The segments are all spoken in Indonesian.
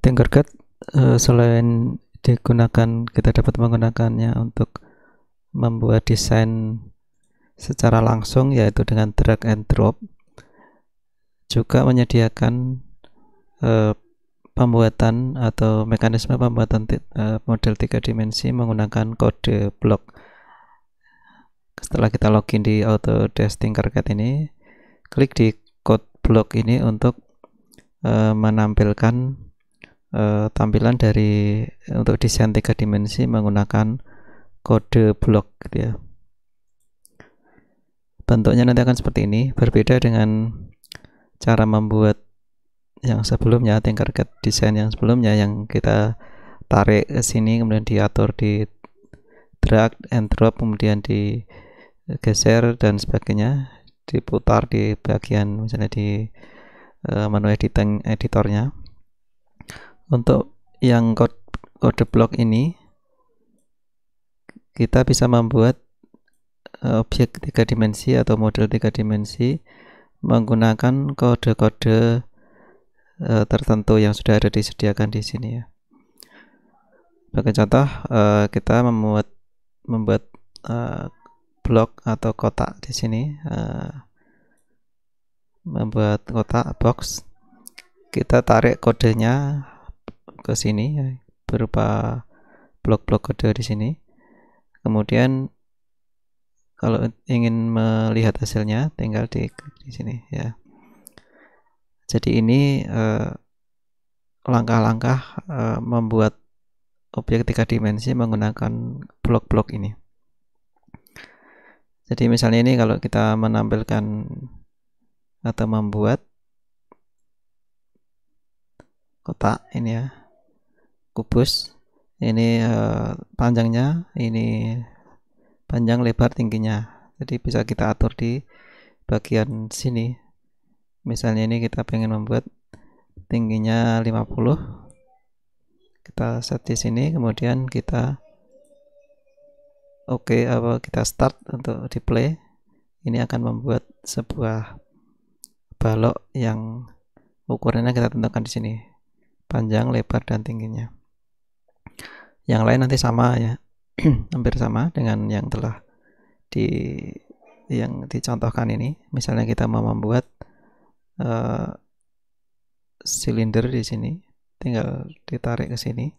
Tinkercad selain kita dapat menggunakannya untuk membuat desain secara langsung, yaitu dengan drag and drop, juga menyediakan pembuatan atau mekanisme pembuatan model 3 dimensi menggunakan kode blok. Setelah kita login di Autodesk Tinkercad ini, klik di code blok ini untuk menampilkan tampilan untuk desain 3 dimensi menggunakan kode blok gitu ya. Bentuknya nanti akan seperti ini, berbeda dengan cara membuat yang sebelumnya, Tinkercad desain yang sebelumnya yang kita tarik ke sini, kemudian diatur di drag and drop, kemudian digeser dan sebagainya, diputar di bagian misalnya di menu editornya. Untuk yang kode blok ini, kita bisa membuat objek 3 dimensi atau model 3 dimensi menggunakan kode-kode tertentu yang sudah ada disediakan di sini ya. Sebagai contoh, kita membuat blok atau kotak di sini, membuat kotak box. Kita tarik kodenya ke sini berupa blok-blok kode di sini. Kemudian kalau ingin melihat hasilnya, tinggal diklik di sini ya. Jadi ini langkah-langkah membuat objek 3 dimensi menggunakan blok-blok ini. Jadi misalnya ini kalau kita menampilkan atau membuat kotak ini ya, kubus ini, panjangnya ini, panjang, lebar, tingginya. Jadi bisa kita atur di bagian sini. Misalnya ini kita pengen membuat tingginya 50, kita set di sini, kemudian kita kita start untuk di play. Ini akan membuat sebuah balok yang ukurannya kita tentukan di sini, panjang, lebar, dan tingginya. Yang lain nanti sama ya, hampir sama dengan yang telah yang dicontohkan ini. Misalnya kita mau membuat silinder di sini, tinggal ditarik ke sini.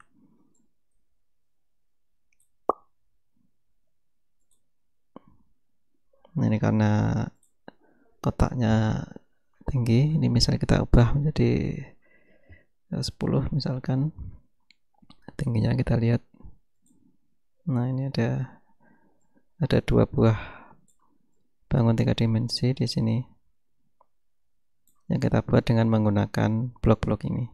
Nah, ini karena kotaknya tinggi, ini misalnya kita ubah menjadi 10 misalkan, tingginya kita lihat. Nah, ini ada 2 buah bangun 3 dimensi di sini yang kita buat dengan menggunakan blok-blok ini.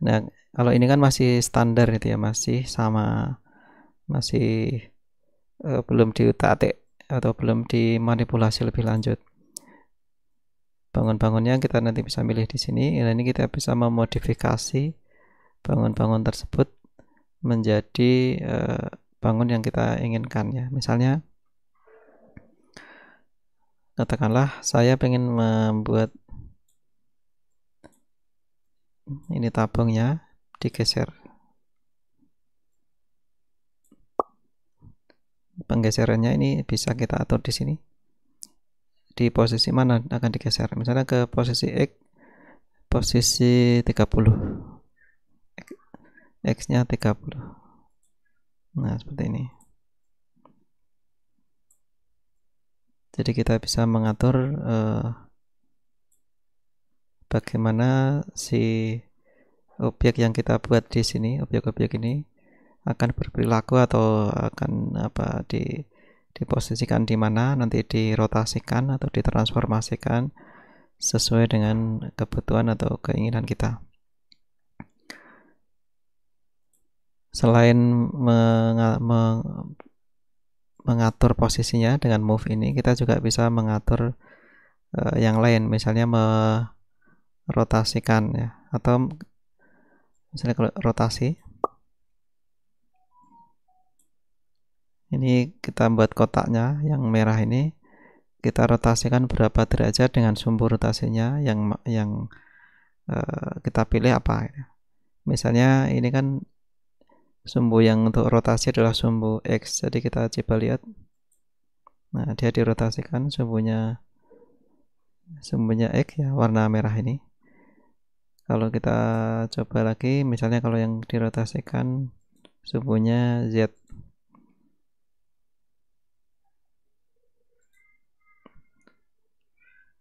Nah, kalau ini kan masih standar gitu ya, masih sama, masih belum diutak-atik atau belum dimanipulasi lebih lanjut. Bangun-bangunnya kita nanti bisa milih di sini. Ini kita bisa memodifikasi bangun-bangun tersebut menjadi bangun yang kita inginkan ya. Misalnya katakanlah saya pengen membuat ini tabungnya digeser. Penggeserannya ini bisa kita atur di sini. Di posisi mana akan digeser? Misalnya ke posisi X, posisi 30. X-nya 30. Nah, seperti ini. Jadi kita bisa mengatur bagaimana si objek yang kita buat di sini, objek-objek ini akan berperilaku atau akan diposisikan di mana, nanti dirotasikan atau ditransformasikan sesuai dengan kebutuhan atau keinginan kita. Selain mengatur posisinya dengan move ini, kita juga bisa mengatur yang lain, misalnya merotasikan ya, atau misalnya kalau rotasi ini kita buat kotaknya yang merah ini, kita rotasikan berapa derajat dengan sumbu rotasinya yang kita pilih apa. Misalnya ini kan sumbu yang untuk rotasi adalah sumbu X, jadi kita coba lihat. Nah, dia dirotasikan sumbunya X ya, warna merah ini. Kalau kita coba lagi, misalnya kalau yang dirotasikan sumbunya Z.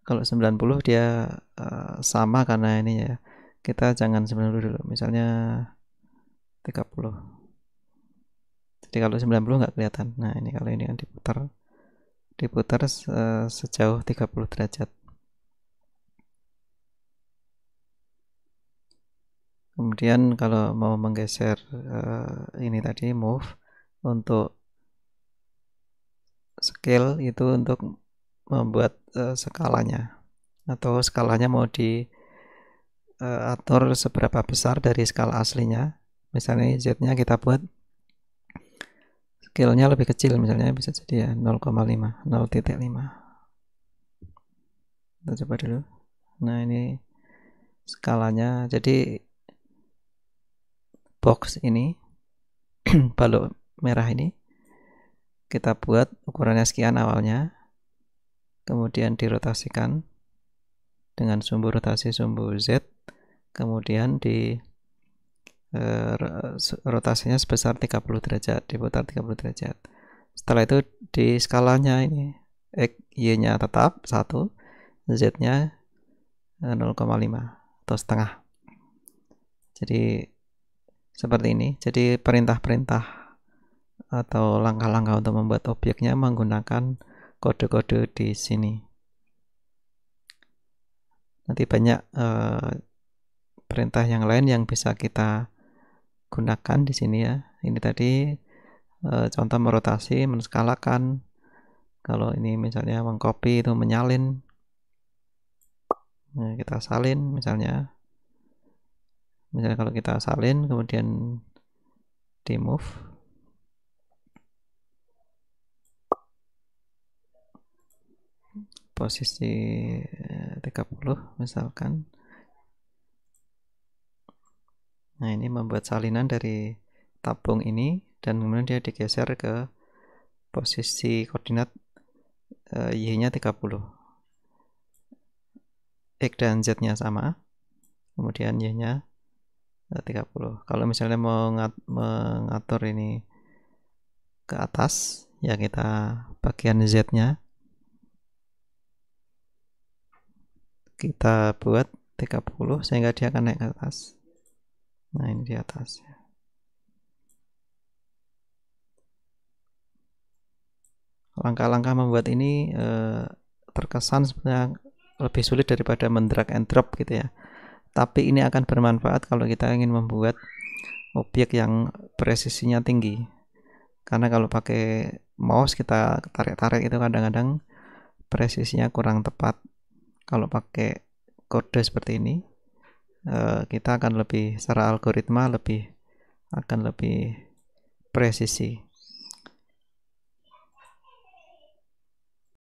Kalau 90 dia sama karena ini ya. Kita jangan 90 dulu, misalnya 30. Jadi kalau 90 nggak kelihatan. Nah, ini kalau ini kan diputar sejauh 30 derajat. Kemudian kalau mau menggeser ini tadi move untuk scale itu untuk membuat skalanya, atau skalanya mau diatur seberapa besar dari skala aslinya. Misalnya Z-nya kita buat scale-nya lebih kecil, misalnya bisa jadi ya 0,5, 0,5. Kita coba dulu. Nah, ini skalanya. Jadi box ini balok merah ini kita buat ukurannya sekian awalnya, kemudian dirotasikan dengan sumbu rotasi sumbu Z, kemudian di rotasinya sebesar 30 derajat, diputar 30 derajat. Setelah itu di skalanya ini Y-nya tetap 1, Z-nya 0,5 atau setengah. Jadi seperti ini. Jadi perintah-perintah atau langkah-langkah untuk membuat objeknya menggunakan kode-kode di sini. Nanti banyak perintah yang lain yang bisa kita gunakan di sini ya. Ini tadi contoh merotasi, menskalakan. Kalau ini misalnya mengcopy itu menyalin. Nah, kita salin misalnya kalau kita salin kemudian di move, posisi 30 misalkan. Nah, ini membuat salinan dari tabung ini dan kemudian dia digeser ke posisi koordinat Y-nya 30. X dan Z-nya sama, kemudian Y-nya 30. Kalau misalnya mau mengatur ini ke atas, ya kita bagian Z-nya kita buat 30 sehingga dia akan naik ke atas. Nah, ini di atas. Langkah-langkah membuat ini terkesan sebenarnya lebih sulit daripada mendrag and drop gitu ya. Tapi ini akan bermanfaat kalau kita ingin membuat objek yang presisinya tinggi. Karena kalau pakai mouse kita tarik-tarik itu kadang-kadang presisinya kurang tepat. Kalau pakai kode seperti ini, kita akan lebih secara algoritma akan lebih presisi.